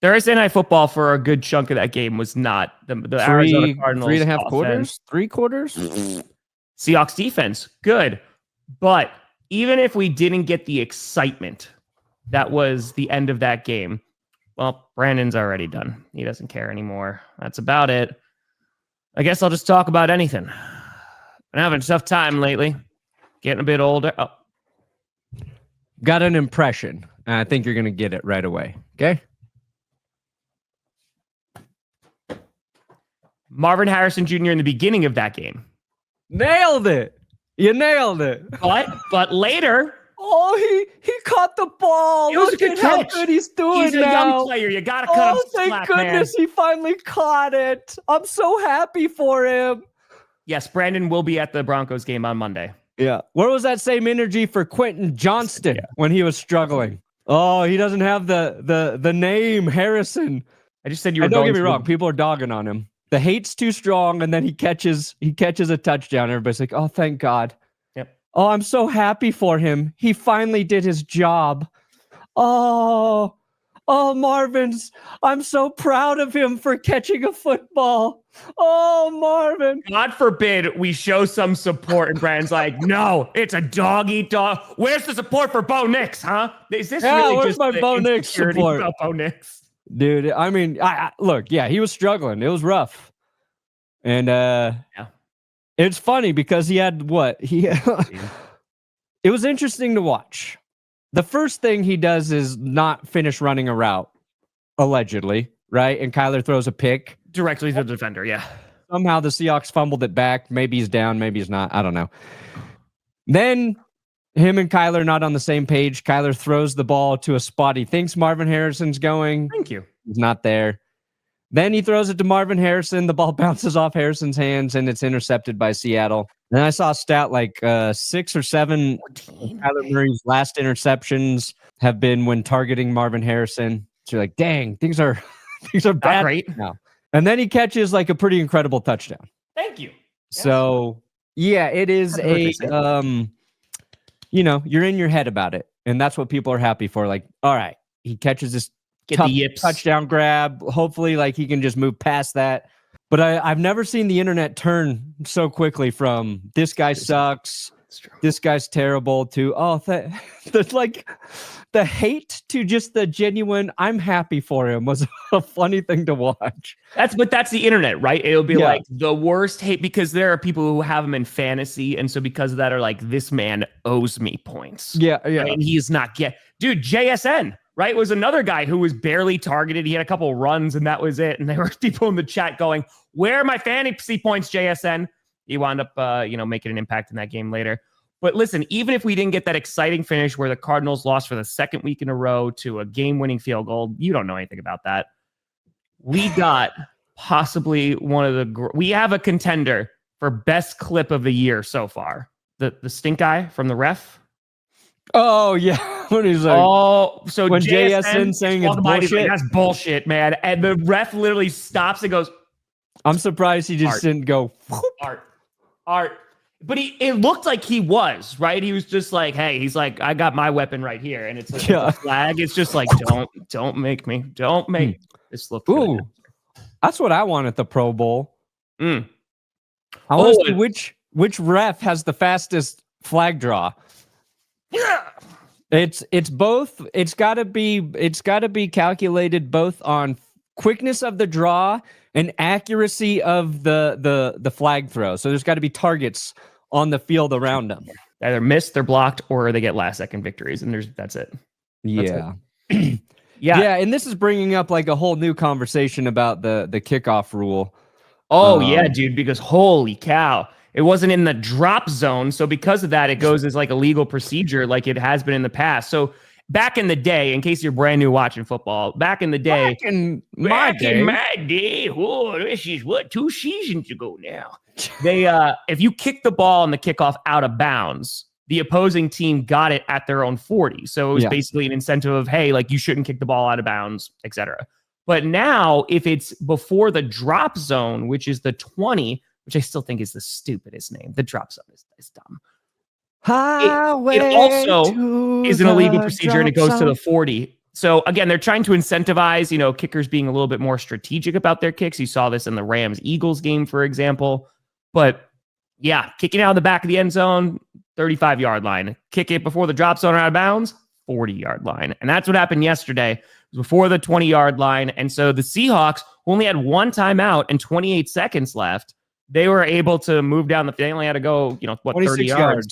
Thursday Night Football for a good chunk of that game was not the Arizona Cardinals. 3.5 quarters? 3 quarters? Seahawks defense, good. But even if we didn't get the excitement that was the end of that game, well, Brandon's already done. He doesn't care anymore. That's about it. I guess I'll just talk about anything. I'm having a tough time lately. Getting a bit older. Oh. Got an impression. And I think you're going to get it right away. Okay? Marvin Harrison Jr. in the beginning of that game. Nailed it. You nailed it. But later... Oh, he caught the ball. It was a good catch. How good he's doing He's a young player. You got to cut him thank slack, goodness man. He finally caught it. I'm so happy for him. Yes, Brandon will be at the Broncos game on Monday. Yeah. Where was that same energy for Quentin Johnston when he was struggling? Oh, he doesn't have the name Harrison. I just said you were Don't get me wrong. People are dogging on him. The hate's too strong, and then he catches a touchdown. Everybody's like, oh, thank God. Yep. Oh, I'm so happy for him. He finally did his job. Oh, Marvin's. I'm so proud of him for catching a football. Oh, Marvin. God forbid we show some support and Brandon's like, no, it's a dog-eat-dog. Where's the support for Bo Nix, huh? Is this really where's just my Bo Nix support about Bo Nix? Dude, I mean, I look, yeah, he was struggling. It was rough. And it's funny because he had what? It was interesting to watch. The first thing he does is not finish running a route, allegedly, right? And Kyler throws a pick. Directly to the defender, yeah. Somehow the Seahawks fumbled it back. Maybe he's down, maybe he's not. I don't know. Then him and Kyler not on the same page. Kyler throws the ball to a spot he thinks Marvin Harrison's going. Thank you. He's not there. Then he throws it to Marvin Harrison. The ball bounces off Harrison's hands, and it's intercepted by Seattle. And I saw a stat like 6 or 7 of Kyler Murray's last interceptions have been when targeting Marvin Harrison. So you're like, dang, things are bad right now. And then he catches like a pretty incredible touchdown. Thank you. So yeah, it is you're in your head about it. And that's what people are happy for. Like, all right, he catches this tough touchdown grab. Hopefully, like he can just move past that. But I've never seen the internet turn so quickly from this guy sucks, this guy's terrible to the hate to just the genuine I'm happy for him was a funny thing to watch. That's the internet, right? It'll be like the worst hate because there are people who have him in fantasy, and so because of that are like, this man owes me points. Yeah. Right? And he's not dude, JSN. Right, was another guy who was barely targeted. He had a couple runs, and that was it. And there were people in the chat going, "Where are my fantasy points, JSN?" He wound up, making an impact in that game later. But listen, even if we didn't get that exciting finish where the Cardinals lost for the second week in a row to a game-winning field goal, you don't know anything about that. We got possibly we have a contender for best clip of the year so far. The stink eye from the ref. Oh yeah, when he's like, so when JSN saying it's bullshit. Like, that's bullshit, man. And the ref literally stops and goes, I'm surprised he just didn't go art. But it looked like he was, right? He was just like, hey, he's like, I got my weapon right here, and it's like a flag. It's just like, don't make this look good. Ooh, that's what I want at the Pro Bowl. I want to see which ref has the fastest flag draw. Yeah, it's both. It's got to be calculated both on quickness of the draw and accuracy of the flag throw. So there's got to be targets on the field around them. Either missed, they're blocked, or they get last second victories, and that's it. Yeah. Yeah. And this is bringing up like a whole new conversation about the kickoff rule. Oh yeah, dude, because holy cow. It wasn't in the drop zone. So because of that, it goes as like a legal procedure like it has been in the past. So back in the day, in case you're brand new watching football, back in my day, oh, this is 2 seasons ago now. They if you kick the ball on the kickoff out of bounds, the opposing team got it at their own 40. So it was basically an incentive of, hey, like you shouldn't kick the ball out of bounds, etc. But now if it's before the drop zone, which is the 20, which I still think is the stupidest name. The drop zone is dumb. It also is an illegal procedure, and it goes to the 40. So again, they're trying to incentivize, kickers being a little bit more strategic about their kicks. You saw this in the Rams-Eagles game, for example. But yeah, kicking out of the back of the end zone, 35-yard line. Kick it before the drop zone or out of bounds, 40-yard line. And that's what happened yesterday. It was before the 20-yard line. And so the Seahawks only had one timeout and 28 seconds left. They were able to move down the field. They only had to go, 30 yards.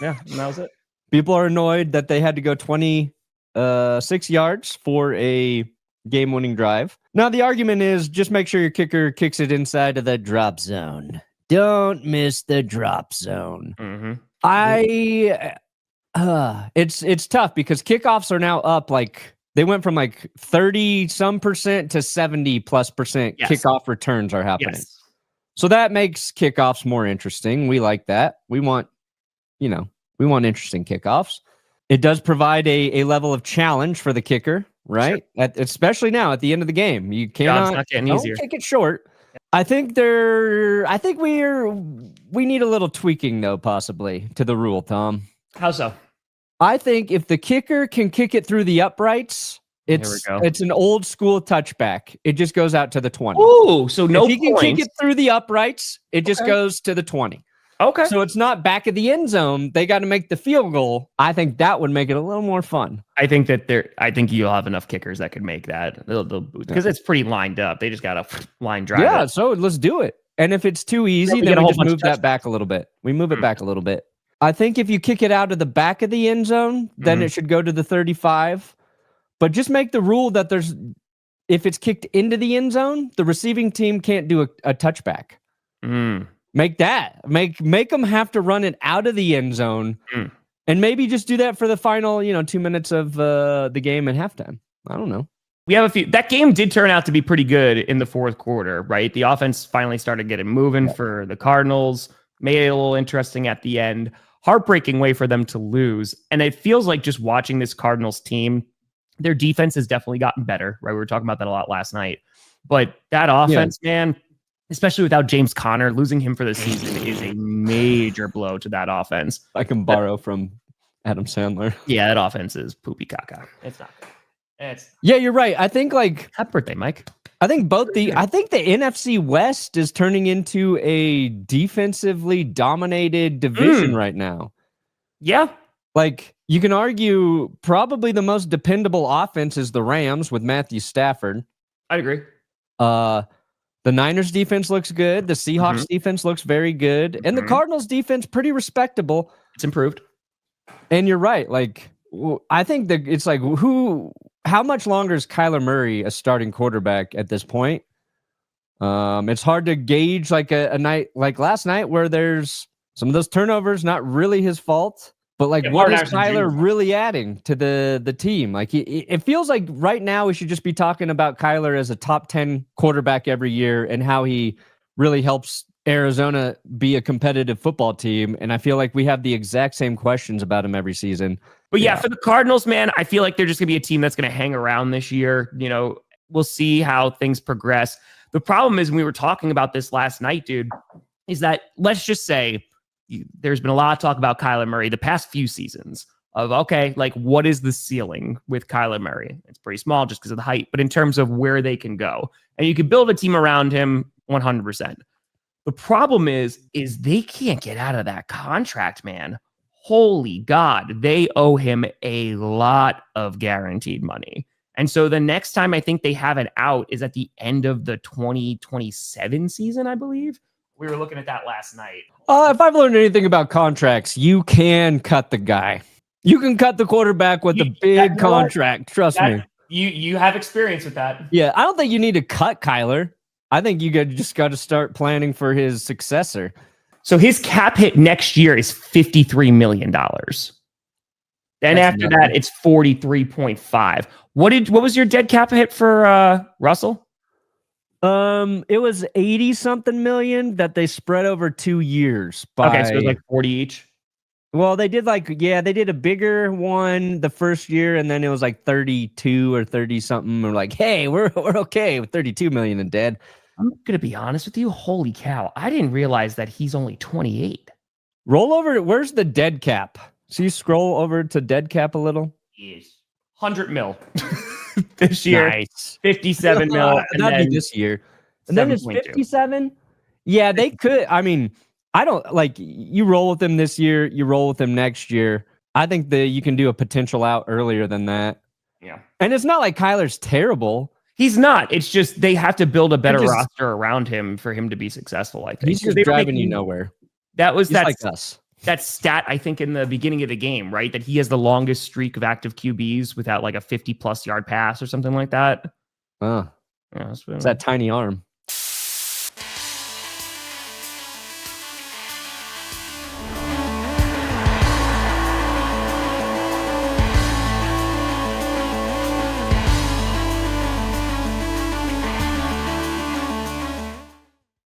Yeah, and that was it. People are annoyed that they had to go 26 yards for a game-winning drive. Now, the argument is just make sure your kicker kicks it inside of the drop zone. Don't miss the drop zone. Mm-hmm. It's tough because kickoffs are now up they went from 30% to 70+% Yes. kickoff returns are happening. Yes. So that makes kickoffs more interesting. We like that. We want interesting kickoffs. It does provide a level of challenge for the kicker, right? Sure. Especially now at the end of the game. You cannot kick it short. I think we need a little tweaking though, possibly to the rule, Tom. How so? I think if the kicker can kick it through the uprights, it's an old school touchback. It just goes out to the 20. Ooh, so no if he can kick it through the uprights, it just goes to the 20. Okay. So it's not back of the end zone. They got to make the field goal. I think that would make it a little more fun. I think you'll have enough kickers that could make that. Because it's pretty lined up. They just got to line drive. Yeah, it. so let's do it. And if it's too easy, then we just move that back a little bit. We move it back a little bit. I think if you kick it out of the back of the end zone, then it should go to the 35. But just make the rule that if it's kicked into the end zone, the receiving team can't do a touchback. Make that. Make them have to run it out of the end zone. And maybe just do that for the final, 2 minutes of the game at halftime. I don't know. We have a few. That game did turn out to be pretty good in the fourth quarter, right? The offense finally started getting moving for the Cardinals. Made it a little interesting at the end. Heartbreaking way for them to lose. And it feels like just watching this Cardinals team, their defense has definitely gotten better, right? We were talking about that a lot last night. But that offense, man, especially without James Conner, losing him for the season is a major blow to that offense. I can borrow from Adam Sandler. Yeah, that offense is poopy caca. It's not good. Yeah, you're right. I think happy birthday, Mike. I think the NFC West is turning into a defensively dominated division right now. Yeah. You can argue probably the most dependable offense is the Rams with Matthew Stafford. I'd agree. The Niners defense looks good. The Seahawks defense looks very good. And the Cardinals defense pretty respectable. It's improved. And you're right. I think that it's how much longer is Kyler Murray a starting quarterback at this point? It's hard to gauge a night like last night where there's some of those turnovers, not really his fault, but what is Kyler really adding to the team? It feels like right now we should just be talking about Kyler as a top 10 quarterback every year and how he really helps Arizona be a competitive football team. And I feel like we have the exact same questions about him every season. But yeah, for the Cardinals, man, I feel like they're just going to be a team that's going to hang around this year. We'll see how things progress. The problem is, and we were talking about this last night, dude, is that let's just say there's been a lot of talk about Kyler Murray the past few seasons of, what is the ceiling with Kyler Murray? It's pretty small just because of the height, but in terms of where they can go, and you can build a team around him 100%. The problem is they can't get out of that contract, man. Holy God, they owe him a lot of guaranteed money. And so the next time I think they have it out is at the end of the 2027 season, I believe. We were looking at that last night. If I've learned anything about contracts, you can cut the guy. You can cut the quarterback with a big contract. Trust me. You have experience with that. Yeah, I don't think you need to cut Kyler. I think you just got to start planning for his successor. So his cap hit next year is $53 million. Then after that, it's 43.5. What was your dead cap hit for Russell? It was 80 something million that they spread over 2 years. Okay, so it was like 40 each. Well, they did they did a bigger one the first year, and then it was like 32 or 30 something. We're like, hey, we're okay with 32 million in dead. I'm gonna be honest with you. Holy cow! I didn't realize that he's only 28. Roll over. Where's the dead cap? So you scroll over to dead cap a little. Yes. 100 mil this year. Nice. 57 mil. That'd be this year. And then it's 57. Yeah, they could. I mean, I don't like you roll with them this year. You roll with them next year. I think that you can do a potential out earlier than that. Yeah. And it's not like Kyler's terrible. He's not. It's just they have to build a better roster around him for him to be successful, I think. He's just driving you nowhere. He's like us. That stat, I think, in the beginning of the game, right? That he has the longest streak of active QBs without like a 50-plus yard pass or something like that. It's that tiny arm.